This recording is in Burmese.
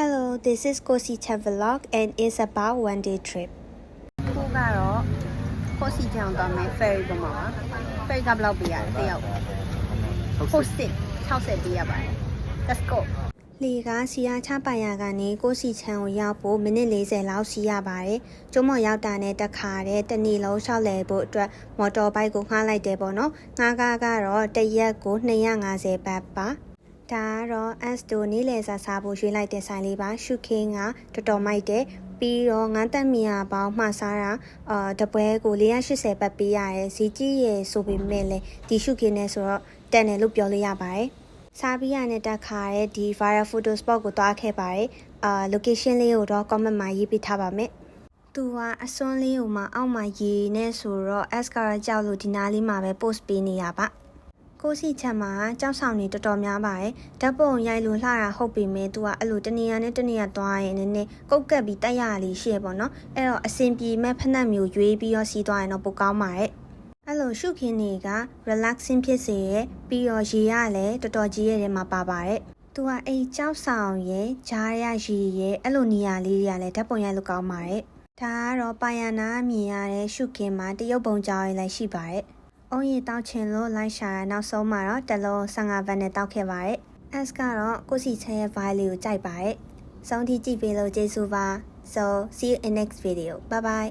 Hello, this is Kosi Chan Vlog and it's about one day trip. ခုကတော့ကိုစီချောင်းသွားမယ် ferry ပေါ်မှာပါ ferry ကဘယ်လောက်ပေးရလဲတယောက်60ပေးရပါတယ် let's go လေကစီယာချပိုင်ရကနေကိုစီချန်ကိုရောက်ဖို့မိနစ်40လောက်စီရပါတယ်။ကျုံးမော်ရောက်တာနဲ့တက်ခါတဲ့တနေ့လုံးရှောက်လဲဖို့အတွက်မော်တော်ဘိုက်ကိုငှားလိုက်တယ်ပေါ့နော်။ငှားကားကတော့တရက်ကို250ဘတ်ပါ။ဒါကတော့ S2 နေ့လယ်စာစားဖို့ရွေးလိုက်တဲ့ဆိုင်လေးပါ။ရှုခင်းကတော်တော်မိုက်တယ်။ပြီးတော့ငန်းတက်မီယာပေါင်းမှစားတာတပွဲကို480ဘတ်ပေးရတယ်။ဈေးကြီးရေဆိုပေမဲ့လည်းဒီရှုခင်းနဲ့ဆိုတော့တန်တယ်လို့ပြောလို့ရပါတယ်။စားပြီးရတဲ့တက်ခါတဲ့ဒီ viral photo spot ကိုတွားခဲ့ပါတယ်location လေးကိုတော့ comment မှာရေးပေးထားပါမယ်သူကအစွန်းလေးကိုမှအောက်မှာရေးနေဆိုတော့ S ကတော့ကြောက်လို့ဒီနားလေးမှာပဲ post ပေးနေရပါကိုစီချက်မှာကြောက်ဆောင်နေတော်တော်များပါတယ်ဓာတ်ပုံရိုက်လို့လှတာဟုတ်ပေမဲ့သူကအဲ့လိုတနေရာနဲ့တနေရာသွားရင်နည်းနည်းကုတ်ကပ်ပြီးတက်ရလေးရှိရပေါ့နော်အဲ့တော့အစင်ပြေမဲ့ဖက်နှက်မျိုးရွေးပြီးတော့စီးသွားရင်တော့ပိုကောင်းပါတယ်အဲ့လိုရှုခင်းတွေက relaxing ဖြစ်စေရဲ့ပြီးတော့ရေရလည်းတော်တော်ကြီးရဲ့ထဲမှာပါပါတယ်။သူကအိမ်ကြောက်ဆောင်ရဲ့ဂျားရရေရဲ့အဲ့လိုနေရာလေးတွေကလည်းဓာတ်ပုံရိုက်လို့ကောင်းပါတယ်။ဒါကတော့ပါယနာမြင်ရတဲ့ရှုခင်းမှာတရုတ်ပုံကြောင်ရလည်းရှိပါတယ်။အုံးရီတောက်ချင်လို့လိုက်ရှာရနောက်ဆုံးမှာတော့တလုံး15ဘတ်နဲ့တောက်ခဲ့ပါတယ်။ S ကတော့ကိုစီချဲရဲ့ vibe လေးကိုကြိုက်ပါတယ်။စောင့်ထိကြည့်ပေးလို့ကျေးဇူးပါ။ So see you in next video. Bye bye.